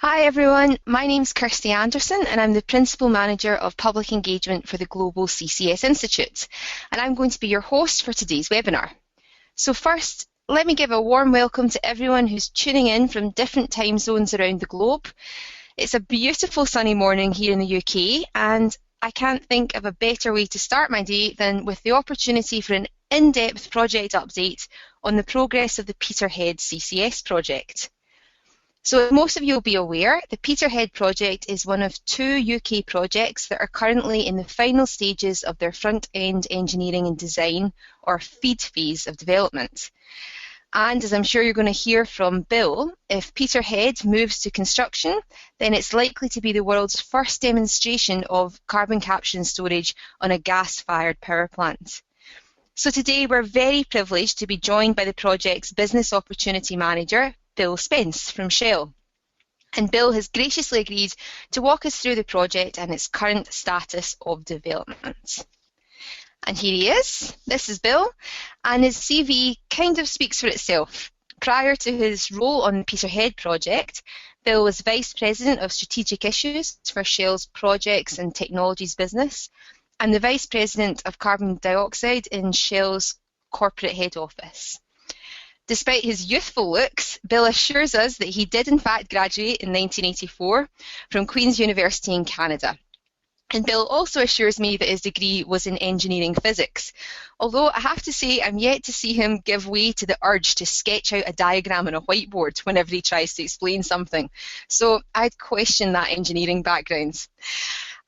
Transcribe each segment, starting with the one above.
Hi everyone, my name's Kirsty Anderson and I'm the Principal Manager of Public Engagement for the Global CCS Institute, and I'm going to be your host for today's webinar. So first, let me give a warm welcome to everyone who's tuning in from different time zones around the globe. It's a beautiful sunny morning here in the UK, and I can't think of a better way to start my day than with the opportunity for an in-depth project update on the progress of the Peterhead CCS Project. So as most of you will be aware, the Peterhead project is one of two UK projects that are currently in the final stages of their front-end engineering and design, or FEED phase of development. And as I'm sure you're going to hear from Bill, if Peterhead moves to construction, then it's likely to be the world's first demonstration of carbon capture and storage on a gas-fired power plant. So today we're very privileged to be joined by the project's Business Opportunity Manager, Bill Spence from Shell. And Bill has graciously agreed to walk us through the project and its current status of development. And here he is. This is Bill, and his CV kind of speaks for itself. Prior to his role on the Peterhead project, Bill was Vice President of Strategic Issues for Shell's Projects and Technologies business, and the Vice President of Carbon Dioxide in Shell's corporate head office. Despite his youthful looks, Bill assures us that he did in fact graduate in 1984 from Queen's University in Canada. And Bill also assures me that his degree was in engineering physics, although I have to say I'm yet to see him give way to the urge to sketch out a diagram on a whiteboard whenever he tries to explain something. So I'd question that engineering background.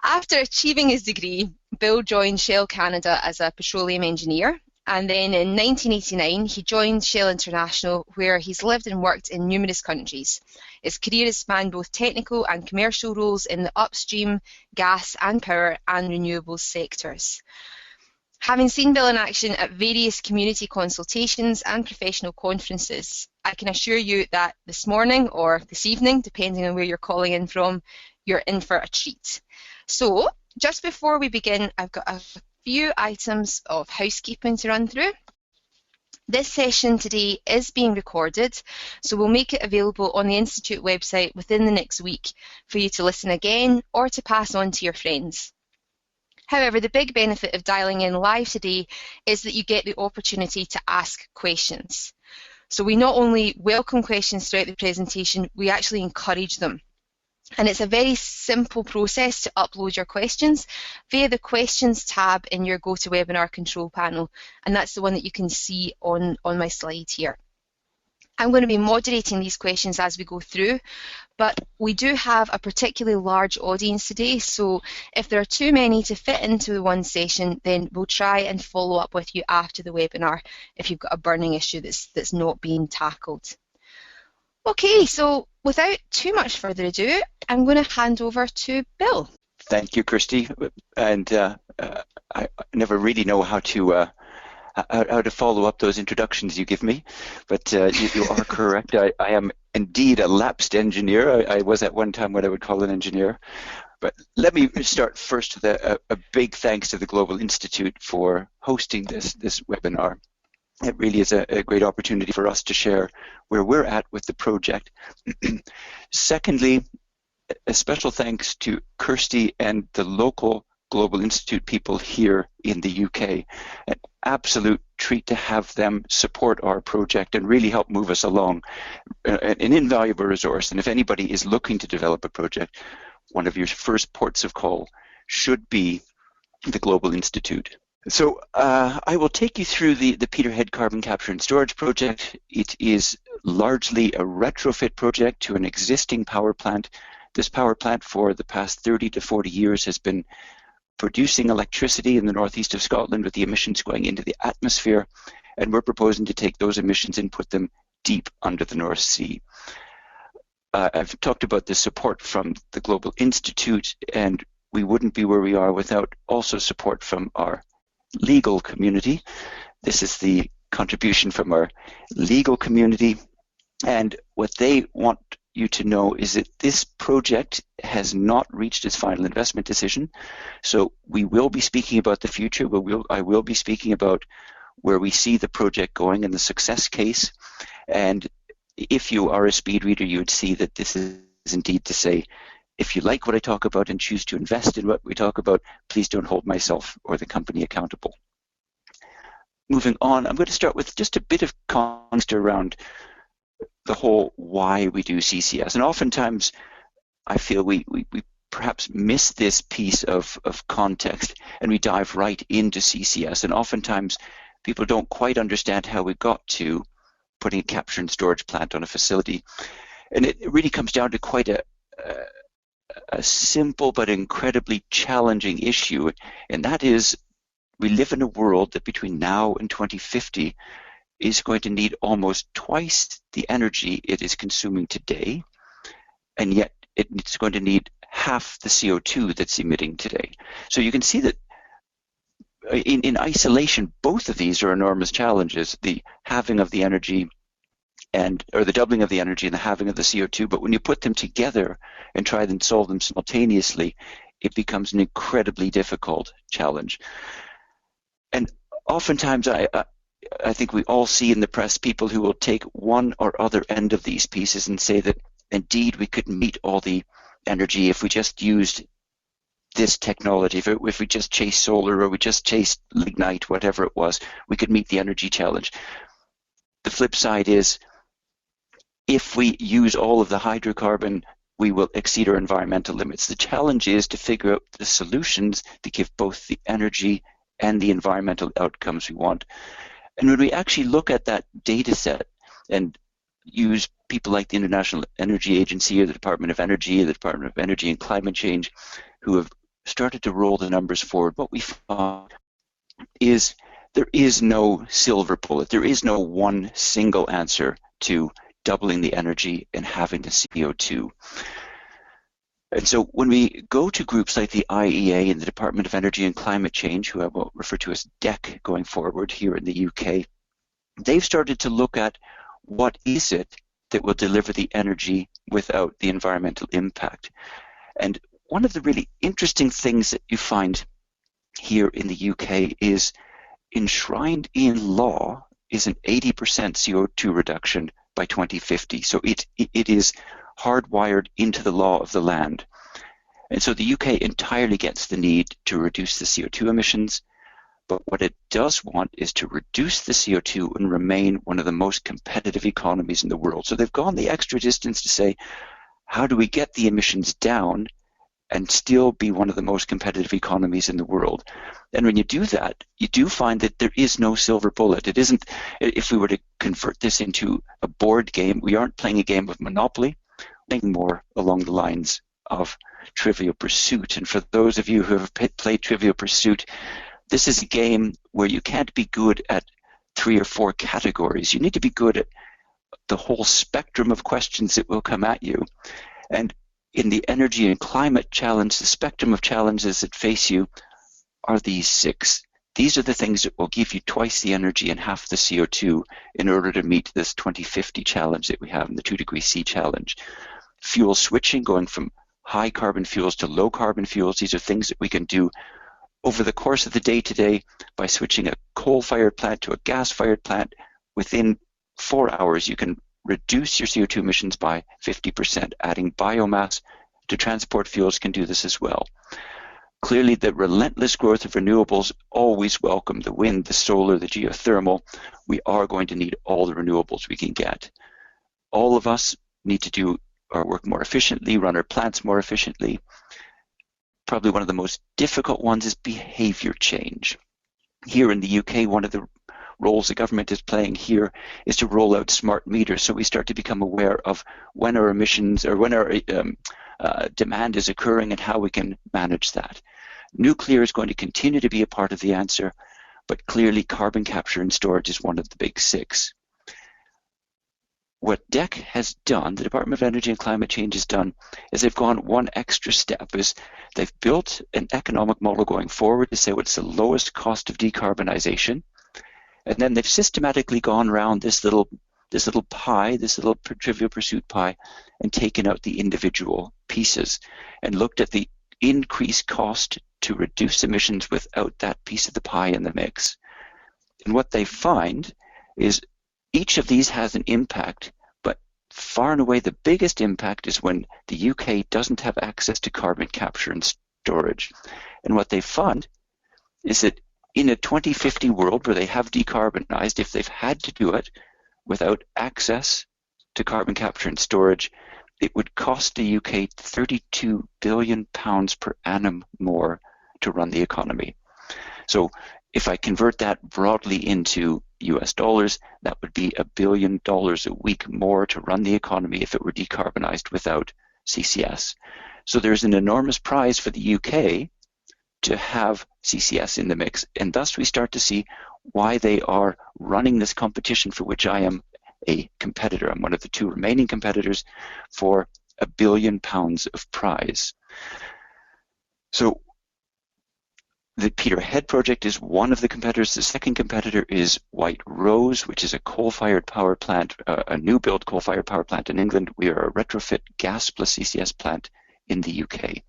After achieving his degree, Bill joined Shell Canada as a petroleum engineer. And then in 1989, he joined Shell International, where he's lived and worked in numerous countries. His career has spanned both technical and commercial roles in the upstream, gas and power and renewables sectors. Having seen Bill in action at various community consultations and professional conferences, I can assure you that this morning or this evening, depending on where you're calling in from, you're in for a treat. So just before we begin, I've got a few items of housekeeping to run through. This session today is being recorded, so we'll make it available on the Institute website within the next week for you to listen again or to pass on to your friends. However, the big benefit of dialing in live today is that you get the opportunity to ask questions. So we not only welcome questions throughout the presentation, we actually encourage them. And it's a very simple process to upload your questions via the questions tab in your GoToWebinar control panel, and that's the one that you can see on my slide here. I'm going to be moderating these questions as we go through, but we do have a particularly large audience today, so if there are too many to fit into one session, then we'll try and follow up with you after the webinar if you've got a burning issue that's not being tackled. Okay, so without too much further ado, I'm going to hand over to Bill. Thank you, Kirsty. And I never really know how to follow up those introductions you give me, but you are correct. I am indeed a lapsed engineer. I was at one time what I would call an engineer. But let me start first with a big thanks to the Global Institute for hosting this webinar. It really is a great opportunity for us to share where we're at with the project. Secondly, a special thanks to Kirsty and the local Global Institute people here in the UK. An absolute treat to have them support our project and really help move us along. An invaluable resource, and if anybody is looking to develop a project, one of your first ports of call should be the Global Institute. So I will take you through the Peterhead Carbon Capture and Storage project. It is largely a retrofit project to an existing power plant. This power plant for the past 30 to 40 years has been producing electricity in the northeast of Scotland with the emissions going into the atmosphere, and we're proposing to take those emissions and put them deep under the North Sea. I've talked about the support from the Global Institute, and we wouldn't be where we are without also support from our legal community. This is the contribution from our legal community, and what they want you to know is that this project has not reached its final investment decision. So we will be speaking about the future, but I will be speaking about where we see the project going and the success case. And if you are a speed reader, you would see that this is indeed to say, if you like what I talk about and choose to invest in what we talk about, please don't hold myself or the company accountable. Moving on, I'm going to start with just a bit of context around the whole why we do CCS. And oftentimes, I feel we perhaps miss this piece of context and we dive right into CCS. And oftentimes, people don't quite understand how we got to putting a capture and storage plant on a facility. And it really comes down to quite a simple but incredibly challenging issue, and that is we live in a world that between now and 2050 is going to need almost twice the energy it is consuming today, and yet it's going to need half the CO2 that's emitting today. So you can see that in isolation, both of these are enormous challenges, the halving of the energy or the doubling of the energy and the halving of the CO2, but when you put them together and try and solve them simultaneously, it becomes an incredibly difficult challenge. And oftentimes I think we all see in the press people who will take one or other end of these pieces and say that indeed we could meet all the energy if we just used this technology, if we just chased solar or we just chased lignite, whatever it was, we could meet the energy challenge. The flip side is, if we use all of the hydrocarbon, we will exceed our environmental limits. The challenge is to figure out the solutions that give both the energy and the environmental outcomes we want. And when we actually look at that data set and use people like the International Energy Agency or the Department of Energy, the Department of Energy and Climate Change, who have started to roll the numbers forward, what we found is there is no silver bullet. There is no one single answer to doubling the energy and halving the CO2. And so when we go to groups like the IEA and the Department of Energy and Climate Change, who I will refer to as DEC going forward here in the UK, they've started to look at what is it that will deliver the energy without the environmental impact. And one of the really interesting things that you find here in the UK is enshrined in law is an 80% CO2 reduction by 2050. So it is hardwired into the law of the land. And so the UK entirely gets the need to reduce the CO2 emissions, but what it does want is to reduce the CO2 and remain one of the most competitive economies in the world. So they've gone the extra distance to say, how do we get the emissions down and still be one of the most competitive economies in the world? And when you do that, you do find that there is no silver bullet. It isn't, if we were to convert this into a board game, we aren't playing a game of Monopoly, we're playing more along the lines of Trivial Pursuit. And for those of you who have played Trivial Pursuit, this is a game where you can't be good at 3 or 4 categories. You need to be good at the whole spectrum of questions that will come at you. And in the energy and climate challenge, the spectrum of challenges that face you are these 6. These are the things that will give you twice the energy and half the CO2 in order to meet this 2050 challenge that we have in the 2°C challenge. Fuel switching, going from high carbon fuels to low carbon fuels, these are things that we can do over the course of the day today by switching a coal-fired plant to a gas-fired plant. Within 4 hours, you can reduce your CO2 emissions by 50%. Adding biomass to transport fuels can do this as well. Clearly, the relentless growth of renewables always welcome. The wind, the solar, the geothermal. We are going to need all the renewables we can get. All of us need to do our work more efficiently, run our plants more efficiently. Probably one of the most difficult ones is behavior change. Here in the UK, one of the roles the government is playing here is to roll out smart meters, so we start to become aware of when our emissions or when our demand is occurring and how we can manage that. Nuclear is going to continue to be a part of the answer, but clearly carbon capture and storage is one of the big 6. What DEC has done, the Department of Energy and Climate Change has done, is they've gone one extra step. Is they've built an economic model going forward to say what's the lowest cost of decarbonization, and then they've systematically gone around this little pie, this little Trivial Pursuit pie, and taken out the individual pieces and looked at the increased cost to reduce emissions without that piece of the pie in the mix. And what they find is each of these has an impact, but far and away the biggest impact is when the UK doesn't have access to carbon capture and storage. And what they found is that in a 2050 world where they have decarbonized, if they've had to do it without access to carbon capture and storage, it would cost the UK £32 billion per annum more to run the economy. So if I convert that broadly into US dollars, that would be $1 billion a week more to run the economy if it were decarbonized without CCS. So there's an enormous prize for the UK to have CCS in the mix. And thus we start to see why they are running this competition, for which I am a competitor. I'm one of the two remaining competitors for £1 billion of prize. So the Peterhead project is one of the competitors. The second competitor is White Rose, which is a coal-fired power plant, a new build coal-fired power plant in England. We are a retrofit gas plus CCS plant in the UK.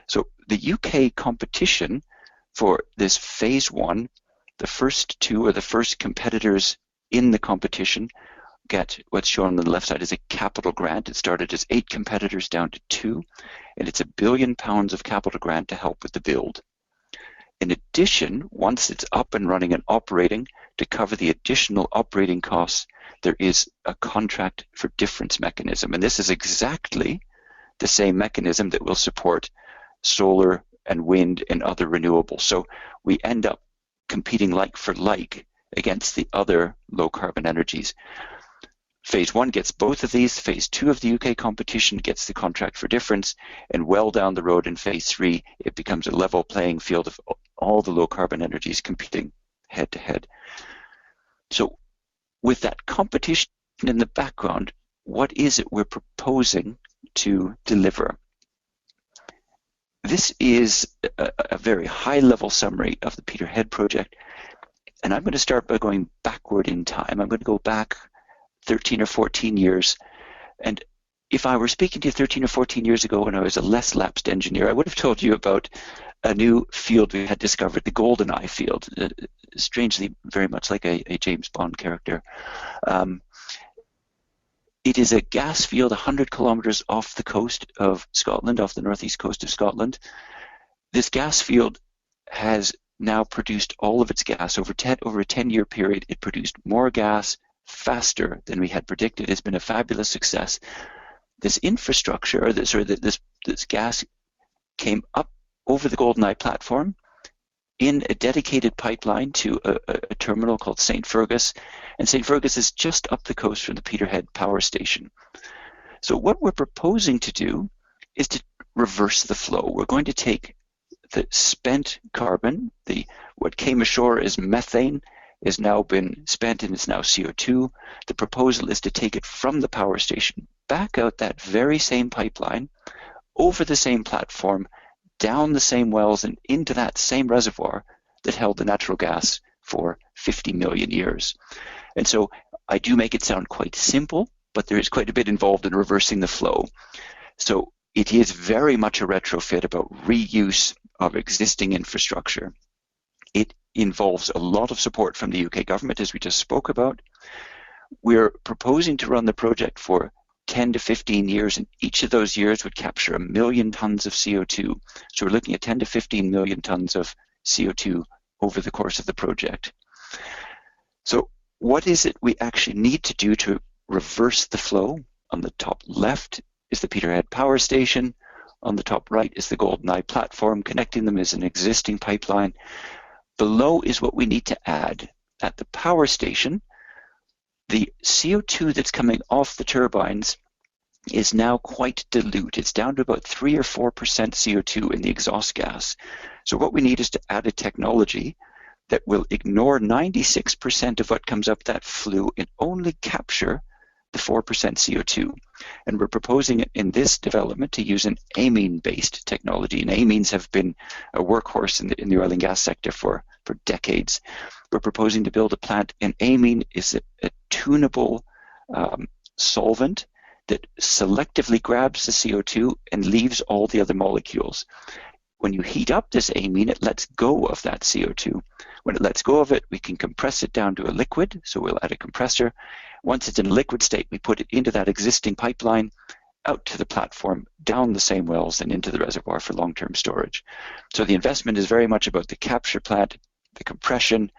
So the UK competition for this phase one, the first two or the first competitors in the competition get what's shown on the left side as a capital grant. It started as 8 competitors down to 2, and it's £1 billion of capital grant to help with the build. In addition, once it's up and running and operating, to cover the additional operating costs, there is a contract for difference mechanism. And this is exactly the same mechanism that will support solar and wind and other renewables. So we end up competing like for like against the other low carbon energies. Phase 1 gets both of these. Phase 2 of the UK competition gets the contract for difference, and well down the road in Phase 3, it becomes a level playing field of all the low carbon energies competing head to head. So with that competition in the background, what is it we're proposing to deliver? This is a very high-level summary of the Peterhead project, and I'm going to start by going backward in time. I'm going to go back 13 or 14 years, and if I were speaking to you 13 or 14 years ago when I was a less lapsed engineer, I would have told you about a new field we had discovered, the GoldenEye field, strangely very much like a James Bond character. It is a gas field 100 kilometers off the coast of Scotland, off the northeast coast of Scotland. This gas field has now produced all of its gas over a 10-year period. It produced more gas faster than we had predicted. It's been a fabulous success. This infrastructure, or this gas came up over the GoldenEye platform in a dedicated pipeline to a terminal called St. Fergus, and St. Fergus is just up the coast from the Peterhead Power Station. So what we're proposing to do is to reverse the flow. We're going to take the spent carbon, what came ashore as methane, has now been spent and is now CO2. The proposal is to take it from the power station, back out that very same pipeline, over the same platform, down the same wells and into that same reservoir that held the natural gas for 50 million years. And so I do make it sound quite simple, but there is quite a bit involved in reversing the flow. So it is very much a retrofit about reuse of existing infrastructure. It involves a lot of support from the UK government, as we just spoke about. We're proposing to run the project for 10 to 15 years, and each of those years would capture 1 million tons of CO2. So we're looking at 10 to 15 million tons of CO2 over the course of the project. So what is it we actually need to do to reverse the flow? On the top left is the Peterhead Power Station. On the top right is the GoldenEye platform. Connecting them is an existing pipeline. Below is what we need to add. At the power station, the CO2 that's coming off the turbines is now quite dilute. It's down to about 3 or 4% CO2 in the exhaust gas. So what we need is to add a technology that will ignore 96% of what comes up that flue and only capture the 4% CO2. And we're proposing in this development to use an amine-based technology. And amines have been a workhorse in the oil and gas sector for decades. We're proposing to build a plant, and amine is a tunable solvent that selectively grabs the CO2 and leaves all the other molecules. When you heat up this amine, it lets go of that CO2. When it lets go of it, we can compress it down to a liquid, so we'll add a compressor. Once it's in a liquid state, we put it into that existing pipeline, out to the platform, down the same wells, and into the reservoir for long-term storage. So the investment is very much about the capture plant, the compression.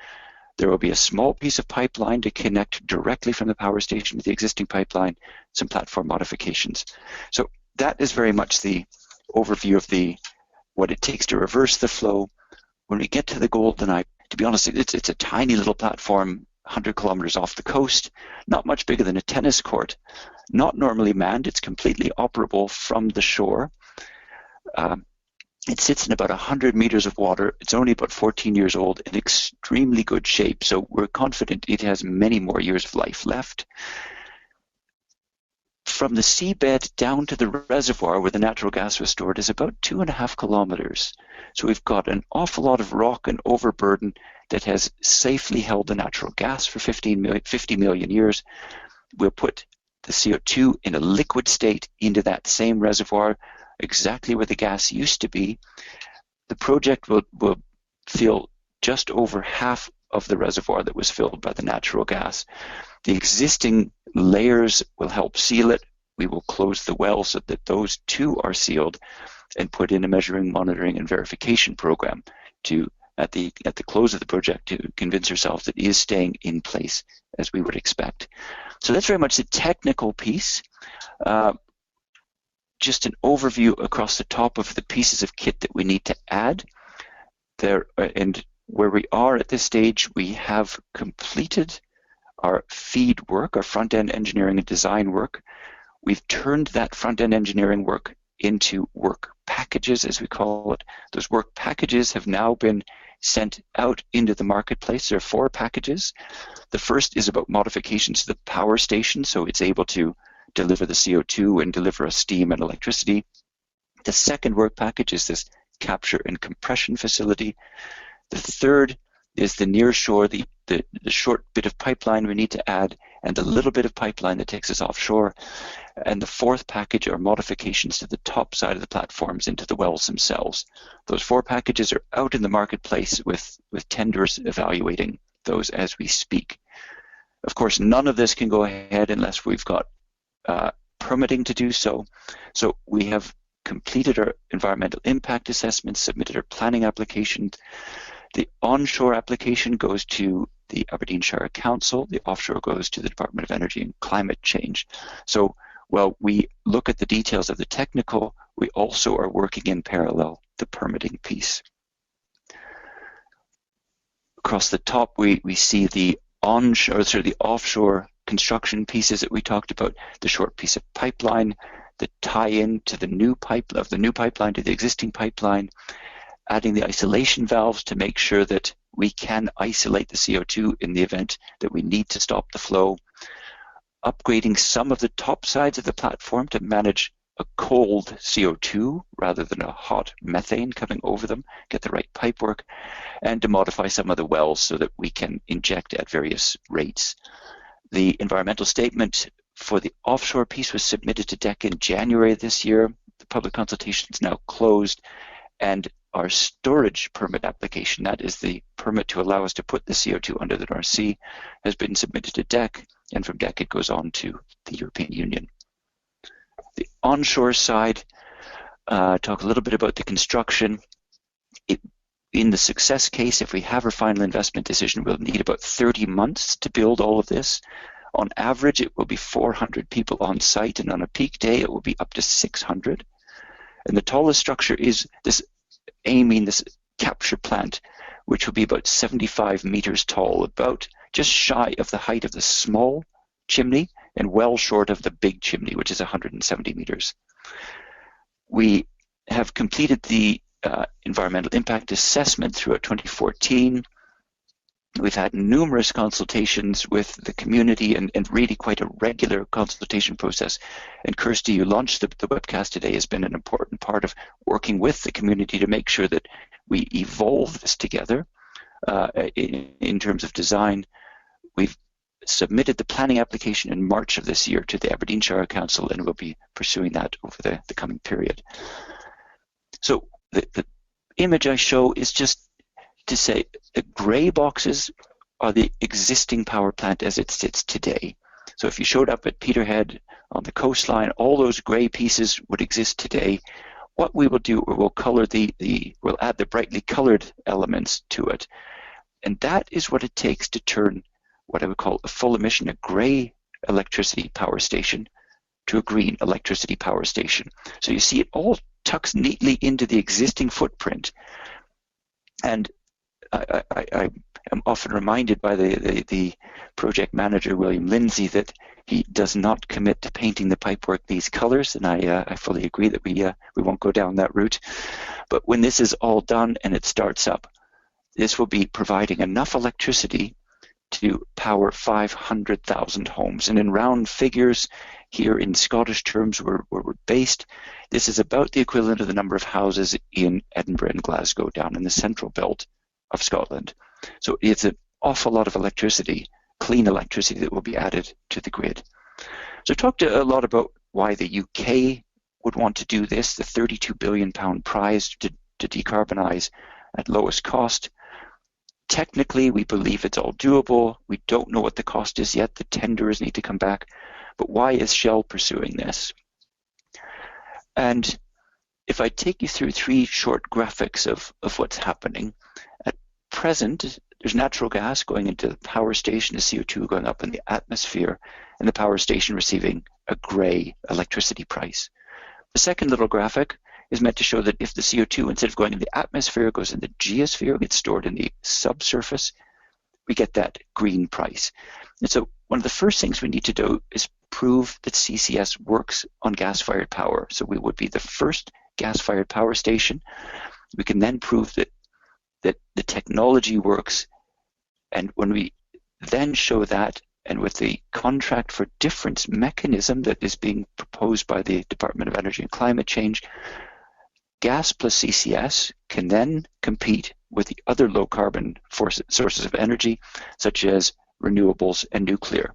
There will be a small piece of pipeline to connect directly from the power station to the existing pipeline, some platform modifications. So that is very much the overview of what it takes to reverse the flow. When we get to the GoldenEye, to be honest, it's a tiny little platform, 100 kilometers off the coast, not much bigger than a tennis court, not normally manned. It's completely operable from the shore. It sits in about 100 meters of water. It's only about 14 years old, in extremely good shape, so we're confident it has many more years of life left. From the seabed down to the reservoir where the natural gas was stored is about 2.5 kilometers. So we've got an awful lot of rock and overburden that has safely held the natural gas for 50 million years. We'll put the CO2 in a liquid state into that same reservoir, exactly where the gas used to be. The project will fill just over half of the reservoir that was filled by the natural gas. The existing layers will help seal it. We will close the well so that those too are sealed, and put in a measuring, monitoring, and verification program to, at the close of the project, to convince ourselves that it is staying in place as we would expect. So that's very much the technical piece. Just an overview across the top of the pieces of kit that we need to add there, and where we are at this stage. We have completed our FEED work, our front-end engineering and design work. We've turned that front-end engineering work into work packages, as we call it. Those work packages have now been sent out into the marketplace. There are 4 packages. The first is about modifications to the power station, so it's able to deliver the CO2 and deliver us steam and electricity. The second work package is this capture and compression facility. The third is the near shore, the short bit of pipeline we need to add, and the little bit of pipeline that takes us offshore. And the fourth package are modifications to the top side of the platforms into the wells themselves. Those 4 packages are out in the marketplace with tenders evaluating those as we speak. Of course, none of this can go ahead unless we've got permitting to do so. So we have completed our environmental impact assessment, submitted our planning application. The onshore application goes to the Aberdeenshire Council. The offshore goes to the Department of Energy and Climate Change. So while we look at the details of the technical, we also are working in parallel the permitting piece. Across the top, we see the offshore construction pieces that we talked about, the short piece of pipeline, the tie-in to the new pipeline to the existing pipeline, adding the isolation valves to make sure that we can isolate the CO2 in the event that we need to stop the flow, upgrading some of the top sides of the platform to manage a cold CO2 rather than a hot methane coming over them, get the right pipe work, and to modify some of the wells so that we can inject at various rates. The environmental statement for the offshore piece was submitted to DEC in January this year. The public consultation is now closed, and our storage permit application, that is the permit to allow us to put the CO2 under the North Sea, has been submitted to DEC, and from DEC it goes on to the European Union. The onshore side, talk a little bit about the construction. In the success case, if we have our final investment decision, we'll need about 30 months to build all of this. On average, it will be 400 people on site, and on a peak day, it will be up to 600. And the tallest structure is this capture plant, which will be about 75 meters tall, about just shy of the height of the small chimney and well short of the big chimney, which is 170 meters. We have completed the environmental impact assessment throughout 2014. We've had numerous consultations with the community and really quite a regular consultation process. And Kirsty, you launched the webcast today, has been an important part of working with the community to make sure that we evolve this together in terms of design. We've submitted the planning application in March of this year to the Aberdeenshire Council, and we'll be pursuing that over the coming period. So the image I show is just to say the gray boxes are the existing power plant as it sits today. So if you showed up at Peterhead on the coastline, all those gray pieces would exist today. What we will do, we'll color we'll add the brightly colored elements to it. And that is what it takes to turn what I would call a full emission, a gray electricity power station, to a green electricity power station. So you see it all tucks neatly into the existing footprint. And I am often reminded by the project manager, William Lindsay, that he does not commit to painting the pipework these colors, and I fully agree that we won't go down that route. But when this is all done and it starts up, this will be providing enough electricity to power 500,000 homes. And in round figures, here in Scottish terms where we're based, this is about the equivalent of the number of houses in Edinburgh and Glasgow down in the central belt of Scotland. So it's an awful lot of electricity, clean electricity, that will be added to the grid. So I've talked a lot about why the UK would want to do this, the £32 billion prize to decarbonise at lowest cost. Technically, we believe it's all doable. We don't know what the cost is yet. The tenders need to come back. But why is Shell pursuing this? And if I take you through 3 short graphics of what's happening, at present, there's natural gas going into the power station, the CO2 going up in the atmosphere, and the power station receiving a grey electricity price. The second little graphic is meant to show that if the CO2, instead of going in the atmosphere, goes in the geosphere, gets stored in the subsurface, we get that green price. And so one of the first things we need to do is prove that CCS works on gas-fired power. So we would be the first gas-fired power station. We can then prove that the technology works. And when we then show that, and with the contract for difference mechanism that is being proposed by the Department of Energy and Climate Change, gas plus CCS can then compete with the other low-carbon sources of energy, such as renewables and nuclear,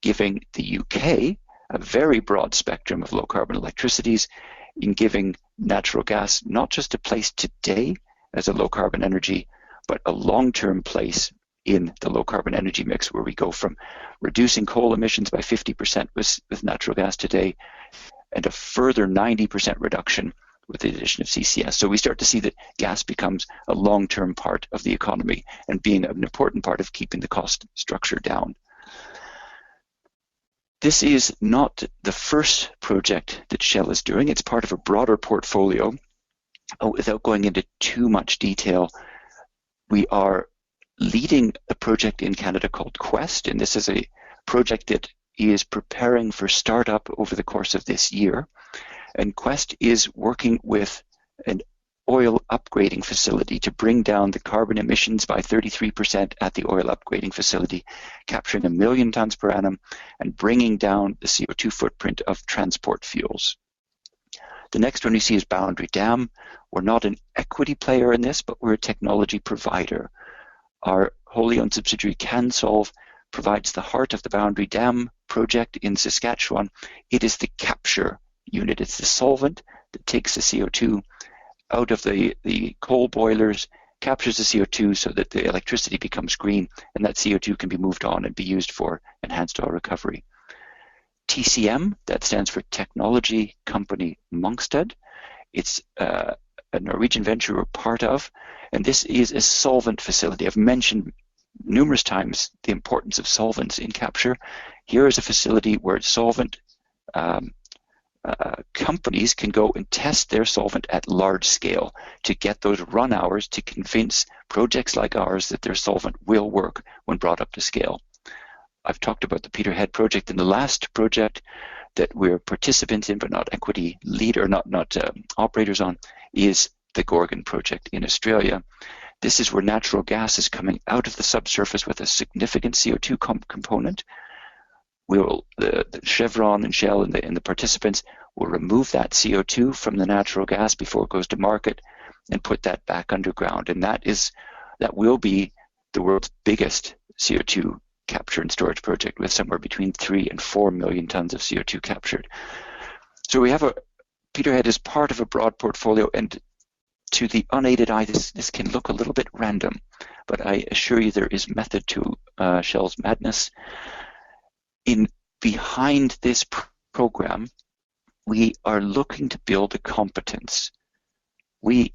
giving the UK a very broad spectrum of low-carbon electricities, in giving natural gas not just a place today as a low-carbon energy, but a long-term place in the low-carbon energy mix, where we go from reducing coal emissions by 50% with natural gas today, and a further 90% reduction with the addition of CCS. So we start to see that gas becomes a long-term part of the economy and being an important part of keeping the cost structure down. This is not the first project that Shell is doing. It's part of a broader portfolio. Without going into too much detail, we are leading a project in Canada called Quest, and this is a project that is preparing for startup over the course of this year. And Quest is working with an oil upgrading facility to bring down the carbon emissions by 33% at the oil upgrading facility, capturing 1 million tons per annum and bringing down the CO2 footprint of transport fuels. The next one you see is Boundary Dam. We're not an equity player in this, but we're a technology provider. Our wholly owned subsidiary CanSolve provides the heart of the Boundary Dam project in Saskatchewan. It is the capture unit. It's the solvent that takes the CO2 out of the coal boilers, captures the CO2 so that the electricity becomes green, and that CO2 can be moved on and be used for enhanced oil recovery. TCM, that stands for Technology Company Mongstad. It's a Norwegian venture we're part of, and this is a solvent facility. I've mentioned numerous times the importance of solvents in capture. Here is a facility where solvent companies can go and test their solvent at large scale to get those run hours to convince projects like ours that their solvent will work when brought up to scale. I've talked about the Peterhead project, and the last project that we're participants in but not equity lead or not operators on is the Gorgon project in Australia. This is where natural gas is coming out of the subsurface with a significant CO2 component. The Chevron and Shell and the participants will remove that CO2 from the natural gas before it goes to market and put that back underground. And that will be the world's biggest CO2 capture and storage project, with somewhere between 3 and 4 million tons of CO2 captured. So we have Peterhead is part of a broad portfolio, and to the unaided eye, this can look a little bit random, but I assure you there is method to Shell's madness. Behind this program, we are looking to build a competence. We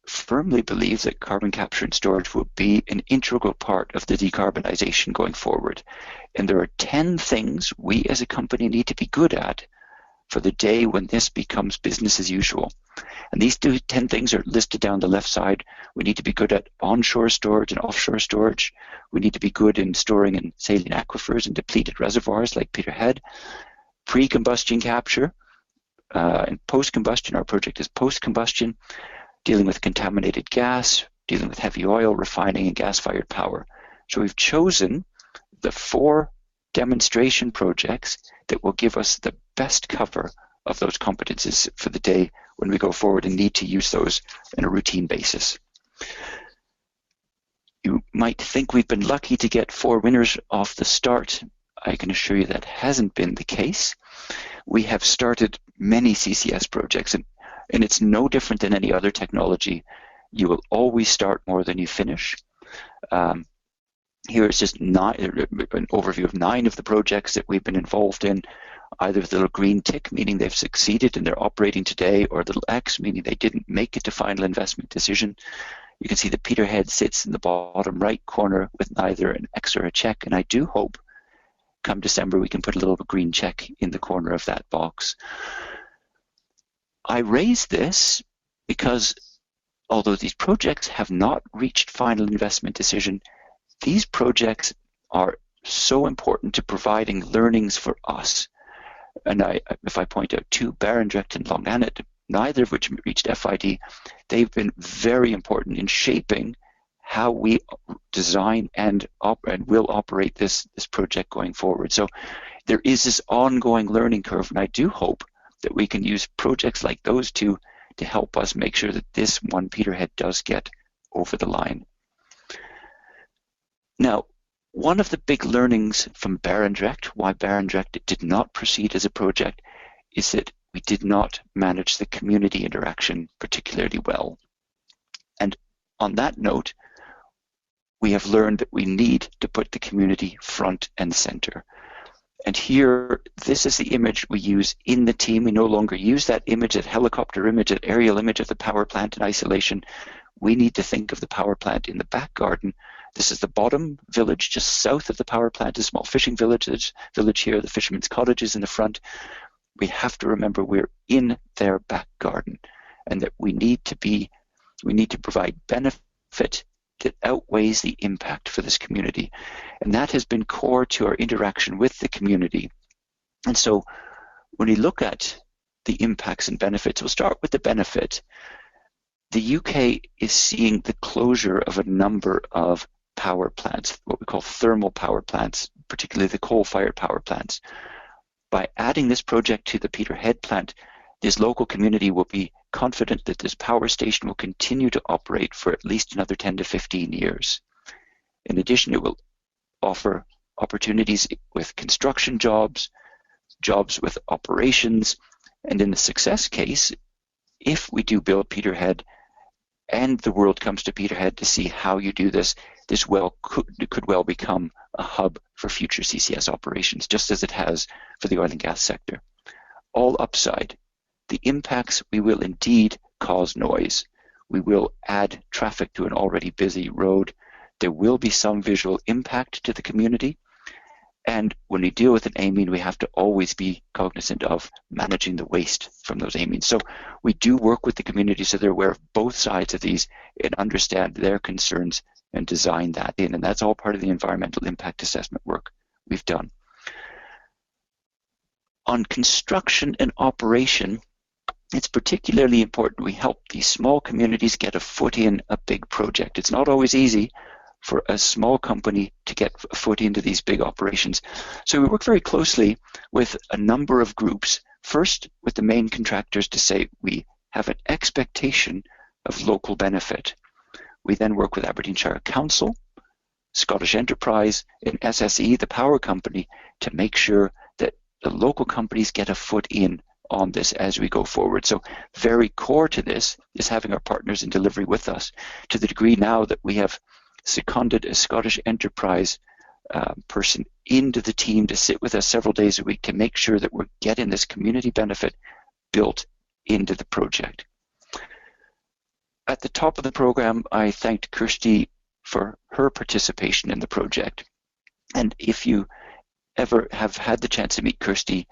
firmly believe that carbon capture and storage will be an integral part of the decarbonization going forward. And there are 10 things we as a company need to be good at for the day when this becomes business as usual. And these 10 things are listed down the left side. We need to be good at onshore storage and offshore storage. We need to be good in storing in saline aquifers and depleted reservoirs like Peterhead. Pre-combustion capture and post-combustion. Our project is post-combustion, dealing with contaminated gas, dealing with heavy oil, refining, and gas-fired power. So we've chosen the 4 demonstration projects that will give us the best cover of those competences for the day when we go forward and need to use those on a routine basis. You might think we've been lucky to get 4 winners off the start. I can assure you that hasn't been the case. We have started many CCS projects, and it's no different than any other technology. You will always start more than you finish. Here is just an overview of 9 of the projects that we've been involved in, either with the little green tick, meaning they've succeeded and they're operating today, or the little X, meaning they didn't make it to final investment decision. You can see that Peterhead sits in the bottom right corner with neither an X or a check, and I do hope come December we can put a little green check in the corner of that box. I raise this because although these projects have not reached final investment decision, these projects are so important to providing learnings for us. And if I point out 2, Barendrecht and Longanet, neither of which reached FID, they've been very important in shaping how we design and will operate this project going forward. So there is this ongoing learning curve, and I do hope that we can use projects like those 2 to help us make sure that this one Peterhead does get over the line. Now, one of the big learnings from Barendrecht, why Barendrecht did not proceed as a project, is that we did not manage the community interaction particularly well. And on that note, we have learned that we need to put the community front and center. And here, this is the image we use in the team. We no longer use that image, that helicopter image, that aerial image of the power plant in isolation. We need to think of the power plant in the back garden. This is the bottom village just south of the power plant, a small fishing village here, the fishermen's cottages in the front. We have to remember we're in their back garden, and that we need to provide benefit that outweighs the impact for this community. And that has been core to our interaction with the community. And so when we look at the impacts and benefits, we'll start with the benefit. The UK is seeing the closure of a number of power plants, what we call thermal power plants, particularly the coal-fired power plants. By adding this project to the Peterhead plant, this local community will be confident that this power station will continue to operate for at least another 10 to 15 years. In addition, it will offer opportunities with construction jobs, jobs with operations, and in the success case, if we do build Peterhead and the world comes to Peterhead to see how you do this, this could well become a hub for future CCS operations, just as it has for the oil and gas sector. All upside. The impacts, we will indeed cause noise. We will add traffic to an already busy road. There will be some visual impact to the community. And when we deal with an amine, we have to always be cognizant of managing the waste from those amines. So we do work with the community so they're aware of both sides of these and understand their concerns and design that in. And that's all part of the environmental impact assessment work we've done. On construction and operation, it's particularly important we help these small communities get a foot in a big project. It's not always easy for a small company to get a foot into these big operations. So we work very closely with a number of groups. First, with the main contractors to say we have an expectation of local benefit. We then work with Aberdeenshire Council, Scottish Enterprise, and SSE, the power company, to make sure that the local companies get a foot in on this as we go forward. So very core to this is having our partners in delivery with us, to the degree now that we have seconded a Scottish enterprise person into the team to sit with us several days a week to make sure that we're getting this community benefit built into the project. At the top of the program, I thanked Kirsty for her participation in the project. And if you ever have had the chance to meet Kirsty,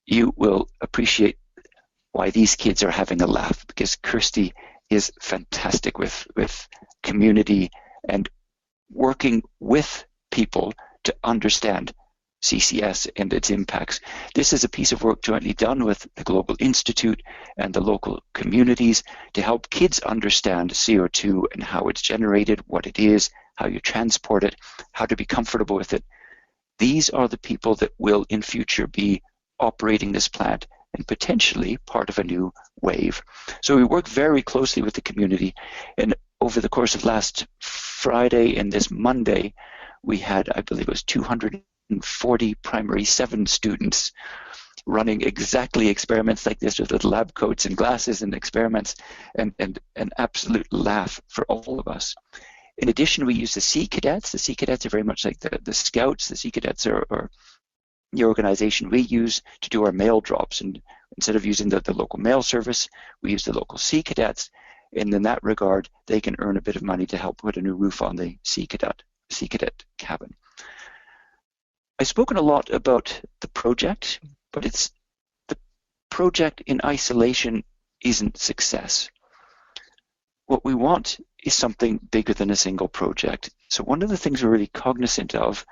you will appreciate why these kids are having a laugh, because Kirsty is fantastic with community and working with people to understand CCS and its impacts. This is a piece of work jointly done with the Global Institute and the local communities to help kids understand CO2 and how it's generated, what it is, how you transport it, how to be comfortable with it. These are the people that will in future be operating this plant and potentially part of a new wave. So we work very closely with the community, and over the course of last Friday and this Monday, we had, I believe it was 240 primary 7 students running exactly experiments like this with lab coats and glasses and experiments, and an absolute laugh for all of us. In addition, we use the Sea Cadets. The Sea Cadets are very much like the Scouts. The Sea Cadets are the organization we use to do our mail drops. And instead of using the local mail service, we use the local Sea Cadets. And in that regard, they can earn a bit of money to help put a new roof on the Sea Cadet cabin. I've spoken a lot about the project, but the project in isolation isn't success. What we want is something bigger than a single project. So one of the things we're really cognizant of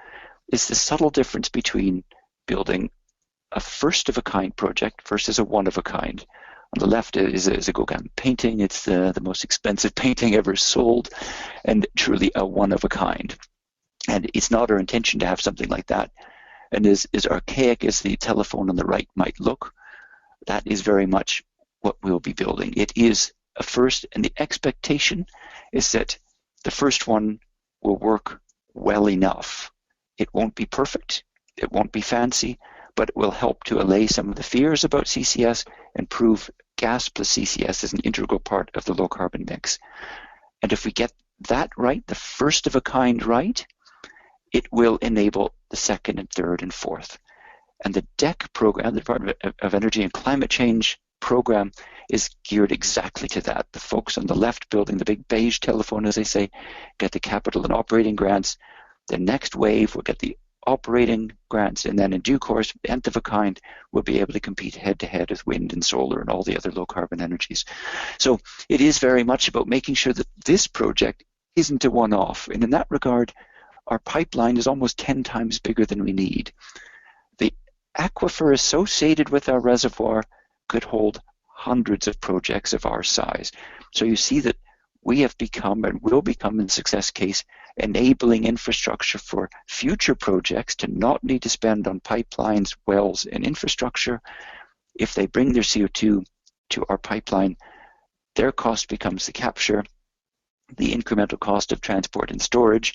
is the subtle difference between building a first-of-a-kind project versus a one-of-a-kind. On the left is a Gauguin painting. It's the most expensive painting ever sold, and truly a one-of-a-kind. And it's not our intention to have something like that. And as archaic as the telephone on the right might look, that is very much what we'll be building. It is a first, and the expectation is that the first one will work well enough. It won't be perfect, it won't be fancy, but it will help to allay some of the fears about CCS and prove gas plus CCS is an integral part of the low carbon mix. And if we get that right, the first of a kind right, it will enable the second and third and fourth. And the DEC program, the Department of Energy and Climate Change program, is geared exactly to that. The folks on the left building the big beige telephone, as they say, get the capital and operating grants. The next wave will get the operating grants, and then in due course, the nth of a kind will be able to compete head-to-head with wind and solar and all the other low-carbon energies. So it is very much about making sure that this project isn't a one-off. And in that regard, our pipeline is almost 10 times bigger than we need. The aquifer associated with our reservoir could hold hundreds of projects of our size. So you see that we have become and will become, in success case, enabling infrastructure for future projects to not need to spend on pipelines, wells, and infrastructure. If they bring their CO2 to our pipeline, their cost becomes the capture. The incremental cost of transport and storage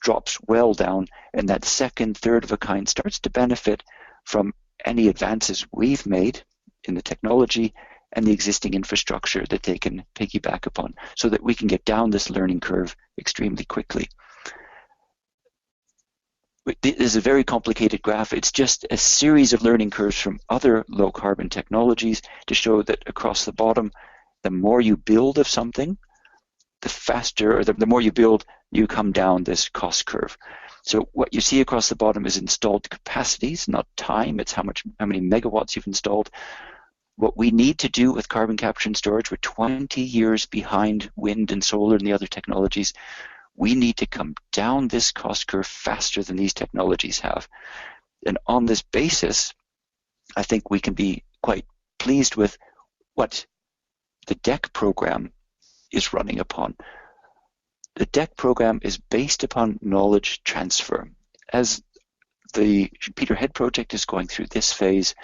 drops well down, and that second, third of a kind starts to benefit from any advances we've made in the technology and the existing infrastructure that they can piggyback upon, so that we can get down this learning curve extremely quickly. This is a very complicated graph. It's just a series of learning curves from other low carbon technologies to show that across the bottom, the more you build of something, the faster, or the more you build, you come down this cost curve. So what you see across the bottom is installed capacities, not time. It's how many megawatts you've installed. What we need to do with carbon capture and storage, we're 20 years behind wind and solar and the other technologies. We need to come down this cost curve faster than these technologies have. And on this basis, I think we can be quite pleased with what the DEC program is running upon. The DEC program is based upon knowledge transfer. As the Peterhead project is going through this phase,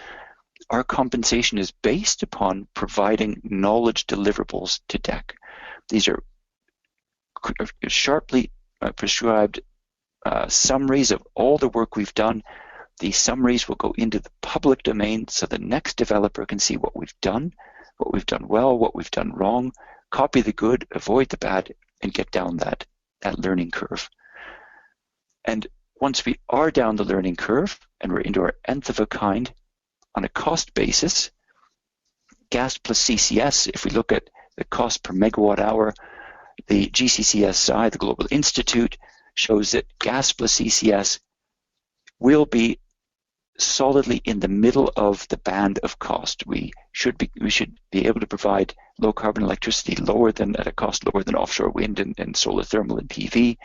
our compensation is based upon providing knowledge deliverables to DEC. These are sharply prescribed summaries of all the work we've done These summaries will go into the public domain so the next developer can see what we've done well, what we've done wrong, copy the good, avoid the bad, and get down that learning curve. And once we are down the learning curve and we're into our nth of a kind on a cost basis, gas plus CCS, if we look at the cost per megawatt hour, the GCCSI, the Global Institute, shows that gas plus CCS will be solidly in the middle of the band of cost. We should be able to provide low carbon electricity at a cost lower than offshore wind and solar thermal and PV,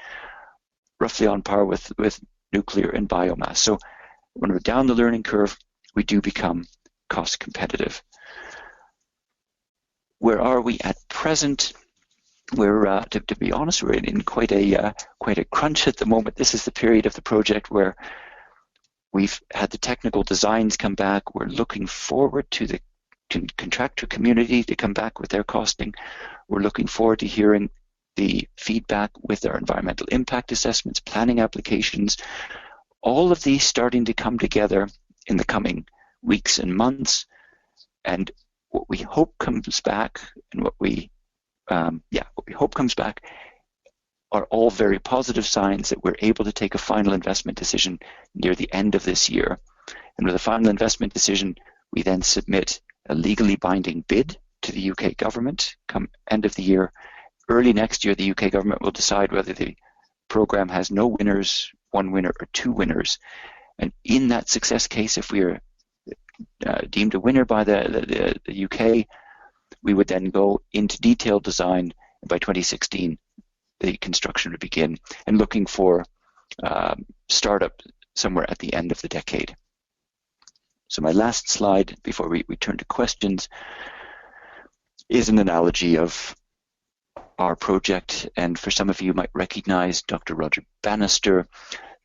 roughly on par with nuclear and biomass. So when we're down the learning curve, we do become cost competitive. Where are we at present? We're, to be honest, we're in quite a crunch at the moment. This is the period of the project where we've had the technical designs come back. We're looking forward to the contractor community to come back with their costing. We're looking forward to hearing the feedback with our environmental impact assessments, planning applications, all of these starting to come together in the coming weeks and months. And what we hope comes back, and what we hope comes back, are all very positive signs that we're able to take a final investment decision near the end of this year. And with a final investment decision, we then submit a legally binding bid to the UK government come end of the year. Early next year, the UK government will decide whether the program has no winners, one winner, or two winners. And in that success case, if we are deemed a winner by the UK, we would then go into detailed design. And by 2016, the construction would begin, and looking for startup somewhere at the end of the decade. So my last slide before we turn to questions is an analogy of our project, and for some of you might recognize Dr. Roger Bannister.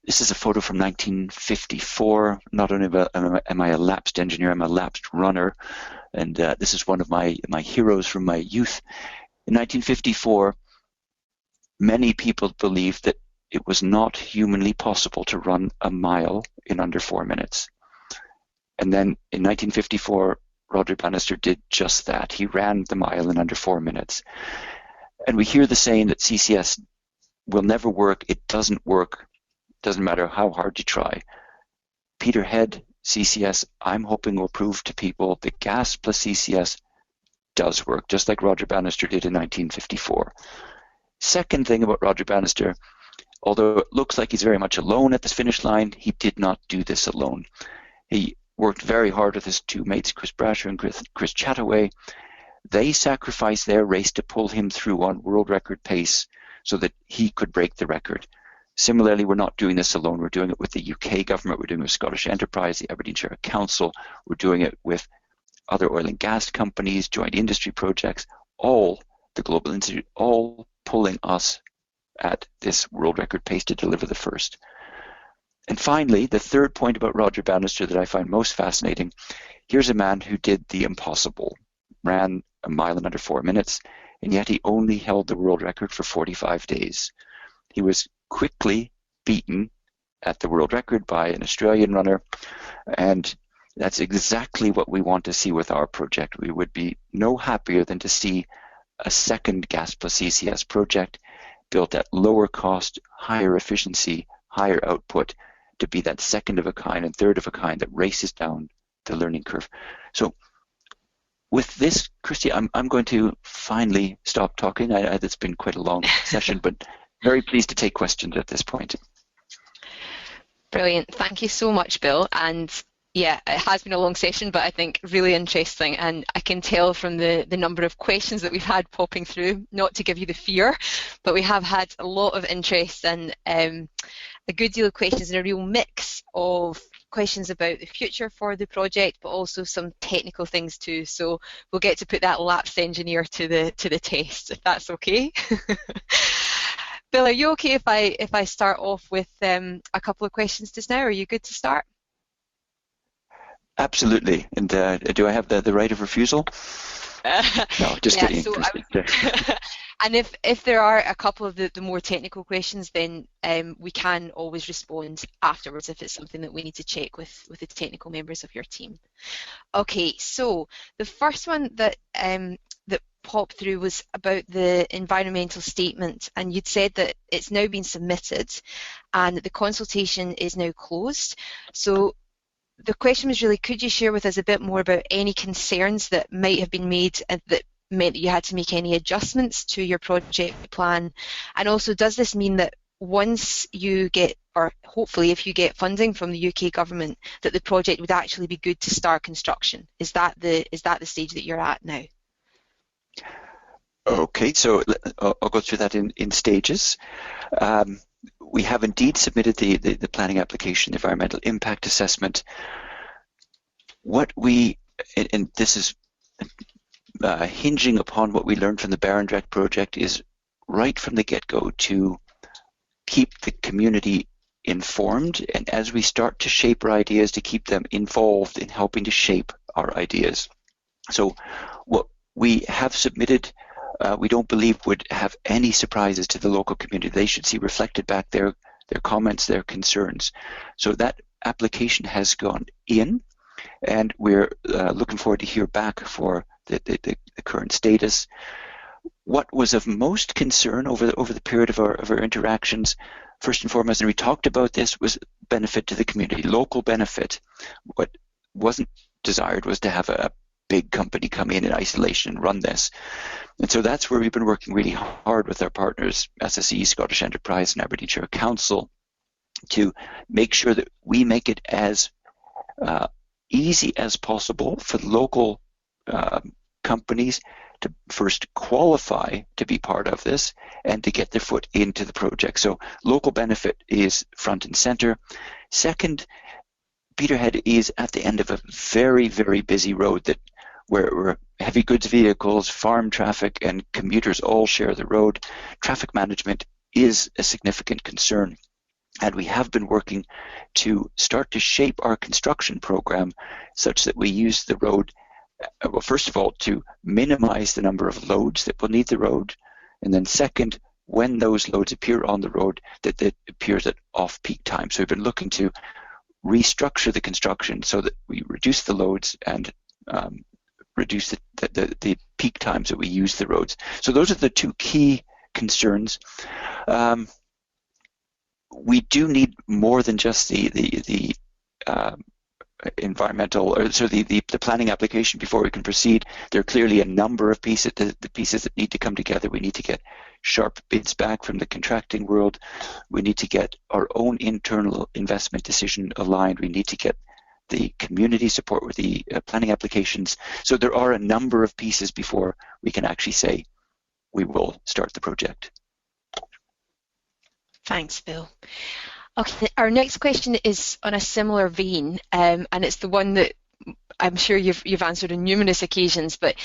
This is a photo from 1954. Not only am I a lapsed engineer, I'm a lapsed runner, and this is one of my heroes from my youth. In 1954, many people believed that it was not humanly possible to run a mile in under 4 minutes. And then in 1954, Roger Bannister did just that. He ran the mile in under 4 minutes. And we hear the saying that CCS will never work. It doesn't work. Doesn't matter how hard you try. Peterhead CCS, I'm hoping, will prove to people that gas plus CCS does work, just like Roger Bannister did in 1954. Second thing about Roger Bannister, although it looks like he's very much alone at this finish line, he did not do this alone. He worked very hard with his two mates, Chris Brasher and Chris Chataway. They sacrificed their race to pull him through on world record pace so that he could break the record. Similarly, we're not doing this alone. We're doing it with the UK government. We're doing it with Scottish Enterprise, the Aberdeenshire Council. We're doing it with other oil and gas companies, joint industry projects, all the Global Institute, all pulling us at this world record pace to deliver the first. And finally, the third point about Roger Bannister that I find most fascinating, here's a man who did the impossible, ran a mile in under 4 minutes, and yet he only held the world record for 45 days. He was quickly beaten at the world record by an Australian runner, and that's exactly what we want to see with our project. We would be no happier than to see a second gas plus CCS project built at lower cost, higher efficiency, higher output, to be that second of a kind and third of a kind that races down the learning curve. So with this, Christy, I'm going to finally stop talking. It's been quite a long session, but very pleased to take questions at this point. Brilliant. Thank you so much, Bill. And yeah, it has been a long session, but I think really interesting. And I can tell from the number of questions that we've had popping through, not to give you the fear, but we have had a lot of interest and a good deal of questions and a real mix of questions about the future for the project, but also some technical things too. So we'll get to put that lapsed engineer to the test, if that's okay. Bill, are you okay if I start off with a couple of questions just now? Are you good to start? Absolutely. And do I have the right of refusal? No, just kidding. So And if there are a couple of the more technical questions, then we can always respond afterwards if it's something that we need to check with the technical members of your team. Okay, so the first one that that popped through was about the environmental statement, and you'd said that it's now been submitted and that the consultation is now closed. So the question was really, could you share with us a bit more about any concerns that might have been made and that meant that you had to make any adjustments to your project plan? And also, does this mean that once you get, or hopefully if you get funding from the UK government, that the project would actually be good to start construction? Is that the stage that you're at now? Okay, so I'll go through that in stages. We have indeed submitted the planning application, the environmental impact assessment. What we, and this is hinging upon what we learned from the Barendrecht project, is right from the get-go to keep the community informed, and as we start to shape our ideas, to keep them involved in helping to shape our ideas. So what we have submitted, we don't believe would have any surprises to the local community. They should see reflected back their comments, their concerns. So that application has gone in, and we're looking forward to hear back for the current status. What was of most concern over the period of our interactions, first and foremost, and we talked about this, was benefit to the community, local benefit. What wasn't desired was to have a big company come in isolation and run this. And so that's where we've been working really hard with our partners, SSE, Scottish Enterprise, and Aberdeenshire Council, to make sure that we make it as easy as possible for local companies to first qualify to be part of this and to get their foot into the project. So local benefit is front and center. Second, Peterhead is at the end of a very, very busy road where heavy goods vehicles, farm traffic, and commuters all share the road. Traffic management is a significant concern, and we have been working to start to shape our construction program such that we use the road, well, first of all, to minimize the number of loads that will need the road, and then second, when those loads appear on the road, that it appears at off-peak time. So we've been looking to restructure the construction so that we reduce the loads and reduce the peak times that we use the roads. So those are the two key concerns. We do need more than just the environmental, or so the planning application before we can proceed. There are clearly a number of pieces, the pieces that need to come together. We need to get sharp bids back from the contracting world. We need to get our own internal investment decision aligned. We need to get the community support with the planning applications. So there are a number of pieces before we can actually say we will start the project. Thanks, Bill. Okay, our next question is on a similar vein, and it's the one that I'm sure you've answered on numerous occasions, but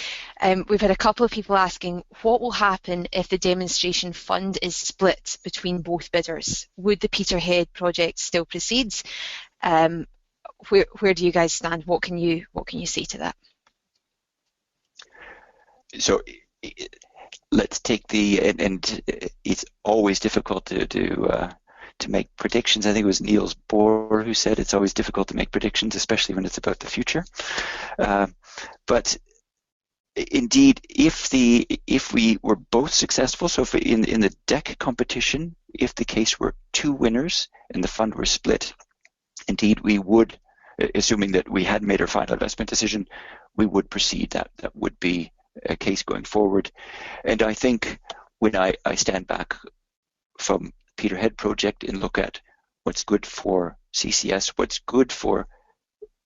we've had a couple of people asking, what will happen if the demonstration fund is split between both bidders? Would the Peterhead project still proceed? Where do you guys stand? What can you say to that? So let's take and it's always difficult to make predictions. I think it was Niels Bohr who said it's always difficult to make predictions, especially when it's about the future. But indeed, if we were both successful, so if in the deck competition, if the case were two winners and the fund were split, indeed we would, assuming that we had made our final investment decision, we would proceed. That would be a case going forward. And I think when I stand back from Peterhead project and look at what's good for CCS, what's good for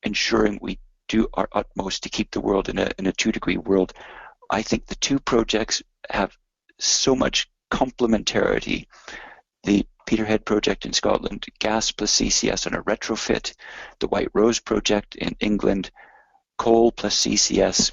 ensuring we do our utmost to keep the world in a 2-degree world, I think the two projects have so much complementarity. The Peterhead project in Scotland, gas plus CCS on a retrofit. The White Rose project in England, coal plus CCS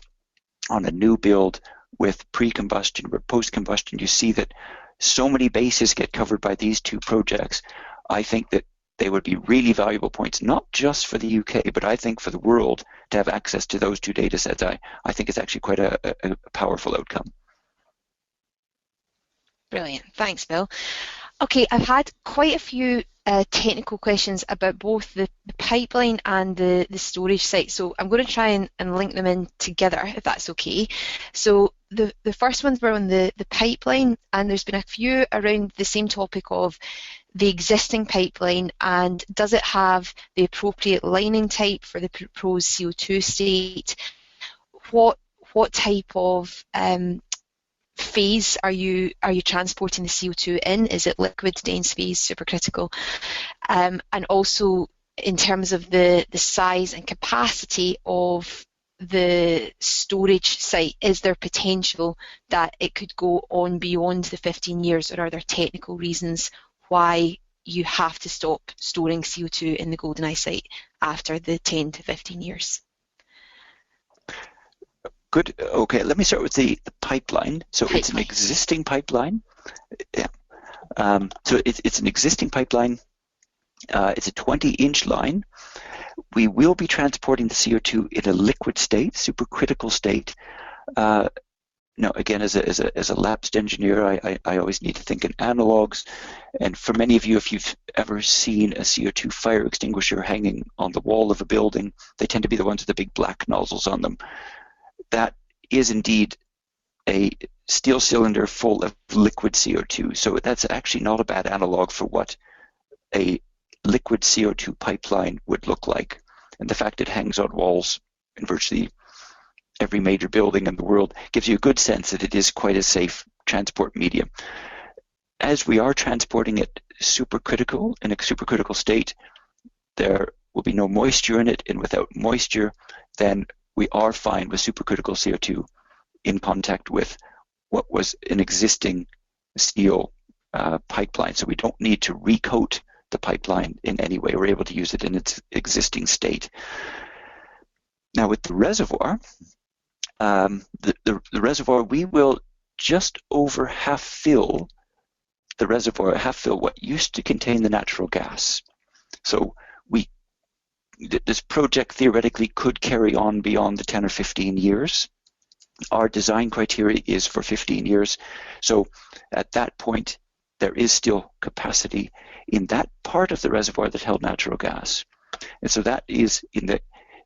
on a new build with pre-combustion or post-combustion. You see that so many bases get covered by these two projects. I think that they would be really valuable points, not just for the UK, but I think for the world to have access to those two data sets. I think it's actually quite a powerful outcome. Brilliant. Thanks, Bill. Okay, I've had quite a few technical questions about both the pipeline and the storage site, so I'm going to try and link them in together, if that's okay. So the first ones were on the pipeline, and there's been a few around the same topic of the existing pipeline, and does it have the appropriate lining type for the proposed CO2 state? What what type of phase are you transporting the CO2 in? Is it liquid, dense phase, supercritical? And also in terms of the size and capacity of the storage site, is there potential that it could go on beyond the 15 years, or are there technical reasons why you have to stop storing CO2 in the GoldenEye site after the 10 to 15 years? Good. Okay, let me start with the pipeline. So it's an existing pipeline. Yeah. So it's an existing pipeline. It's a 20-inch line. We will be transporting the CO2 in a liquid state, supercritical state. Now, again, as a lapsed engineer, I always need to think in analogs. And for many of you, if you've ever seen a CO2 fire extinguisher hanging on the wall of a building, they tend to be the ones with the big black nozzles on them. That is indeed a steel cylinder full of liquid CO2. So that's actually not a bad analog for what a liquid CO2 pipeline would look like. And the fact it hangs on walls in virtually every major building in the world gives you a good sense that it is quite a safe transport medium. As we are transporting it supercritical, in a supercritical state, there will be no moisture in it, and without moisture, then we are fine with supercritical CO2 in contact with what was an existing steel pipeline. So we don't need to recoat the pipeline in any way. We're able to use it in its existing state. Now with the reservoir, the reservoir, we will just over half fill the reservoir, half fill what used to contain the natural gas. So this project theoretically could carry on beyond the 10 or 15 years. Our design criteria is for 15 years. So at that point, there is still capacity in that part of the reservoir that held natural gas. And so that is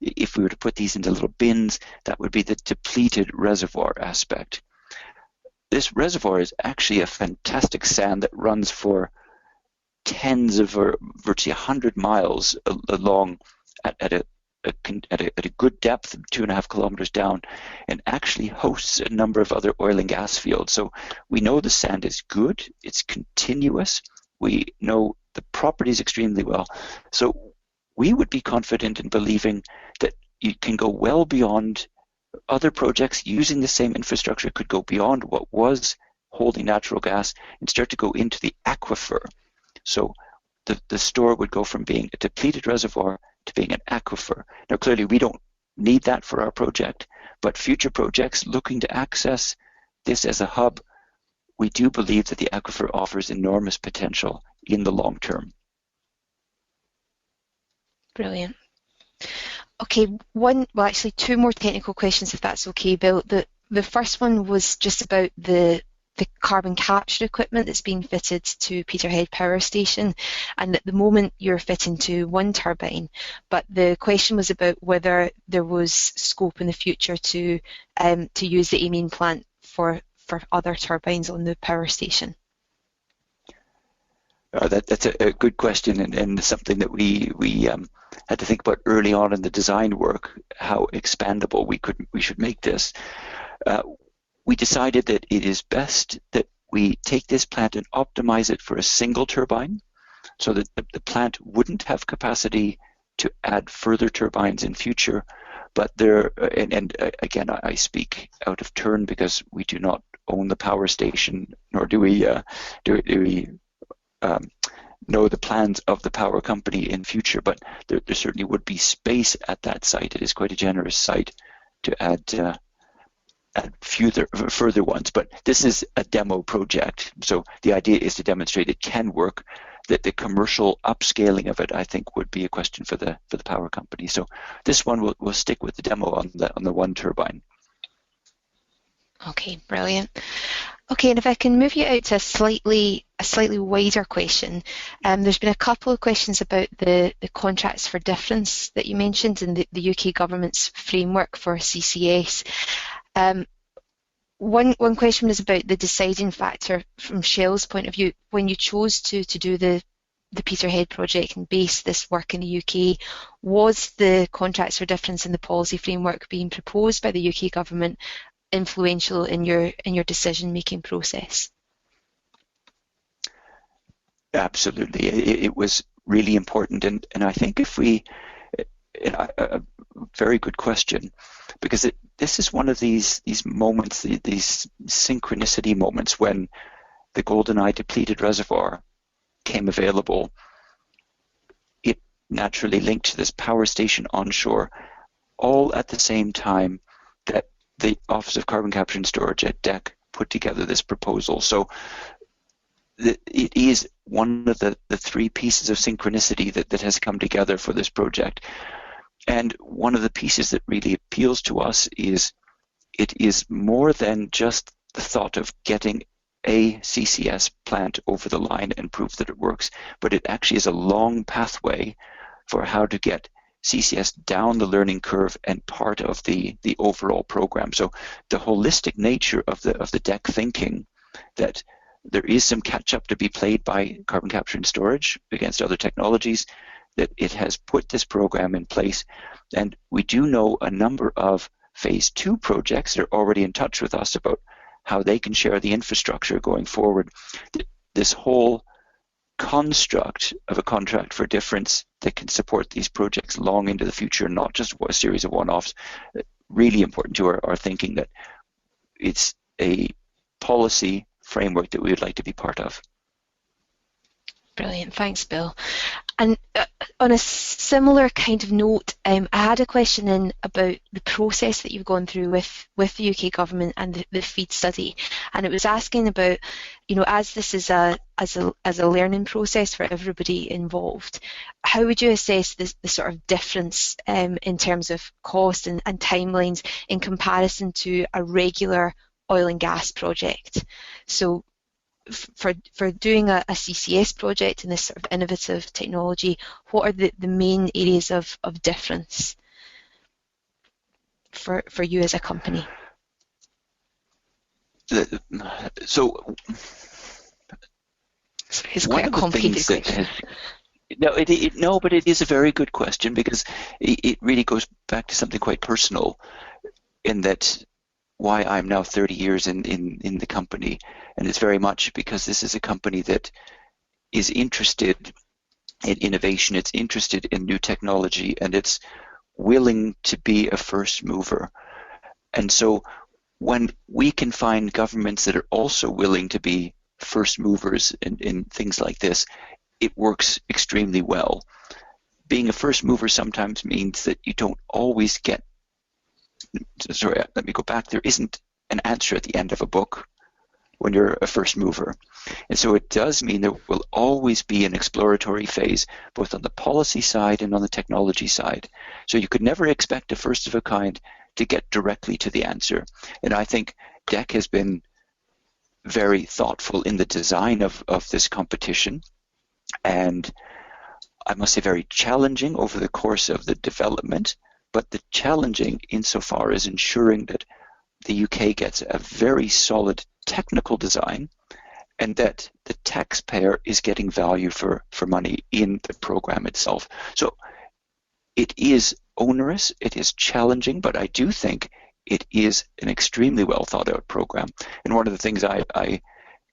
if we were to put these into little bins, that would be the depleted reservoir aspect. This reservoir is actually a fantastic sand that runs for tens of, or virtually 100 miles along at a good depth, 2.5 kilometers down, and actually hosts a number of other oil and gas fields. So we know the sand is good, it's continuous, we know the properties extremely well. So we would be confident in believing that you can go well beyond other projects using the same infrastructure, could go beyond what was holding natural gas and start to go into the aquifer. So the store would go from being a depleted reservoir to being an aquifer. Now, clearly, we don't need that for our project, but future projects looking to access this as a hub, we do believe that the aquifer offers enormous potential in the long term. Brilliant. Okay, actually two more technical questions, if that's okay, Bill. The first one was just about the carbon capture equipment that's being fitted to Peterhead Power Station, and at the moment you're fitting to one turbine, but the question was about whether there was scope in the future to use the amine plant for other turbines on the power station. That's a good question, and something that we had to think about early on in the design work, how expandable we should make this. We decided that it is best that we take this plant and optimize it for a single turbine, so that the plant wouldn't have capacity to add further turbines in future. But again, I speak out of turn because we do not own the power station, nor do we know the plans of the power company in future. But there certainly would be space at that site. It is quite a generous site to add further ones, but this is a demo project, so the idea is to demonstrate it can work. That the commercial upscaling of it, I think, would be a question for the power company. So this one will stick with the demo on the one turbine. Okay, brilliant. Okay, and if I can move you out to a slightly wider question, there's been a couple of questions about the contracts for difference that you mentioned in the UK government's framework for CCS. One question was about the deciding factor from Shell's point of view when you chose to do the Peterhead project and base this work in the UK. Was the contracts for difference in the policy framework being proposed by the UK government influential in your decision-making process? Absolutely, it was really important, and I think if we, a very good question, because this is one of these moments, these synchronicity moments when the GoldenEye depleted reservoir came available. It naturally linked to this power station onshore, all at the same time that the Office of Carbon Capture and Storage at DEC put together this proposal. So it is one of the three pieces of synchronicity that has come together for this project. And one of the pieces that really appeals to us is it is more than just the thought of getting a CCS plant over the line and prove that it works, but it actually is a long pathway for how to get CCS down the learning curve and part of the overall program. So the holistic nature of the DEC thinking, that there is some catch up to be played by carbon capture and storage against other technologies, that it has put this program in place. And we do know a number of phase 2 projects that are already in touch with us about how they can share the infrastructure going forward. This whole construct of a contract for difference that can support these projects long into the future, not just a series of one-offs, really important to our thinking, that it's a policy framework that we would like to be part of. Brilliant, thanks Bill. And on a similar kind of note, I had a question in about the process that you've gone through with the UK government and the FEED study, and it was asking about, as this is a learning process for everybody involved, how would you assess the sort of difference in terms of cost and timelines in comparison to a regular oil and gas project? So for doing a CCS project and this sort of innovative technology, what are the main areas of difference for you as a company? So it's quite a complicated question. No, but it is a very good question, because it really goes back to something quite personal, in that why I'm now 30 years in the company. And it's very much because this is a company that is interested in innovation, it's interested in new technology, and it's willing to be a first mover. And so when we can find governments that are also willing to be first movers in things like this, it works extremely well. Being a first mover sometimes means that you don't always get, sorry, let me go back, there isn't an answer at the end of a book when you're a first mover. And so it does mean there will always be an exploratory phase, both on the policy side and on the technology side. So you could never expect a first of a kind to get directly to the answer. And I think DEC has been very thoughtful in the design of this competition, and I must say very challenging over the course of the development, but the challenging insofar as ensuring that the UK gets a very solid technical design, and that the taxpayer is getting value for money in the program itself. So it is onerous, it is challenging, but I do think it is an extremely well thought out program. And one of the things I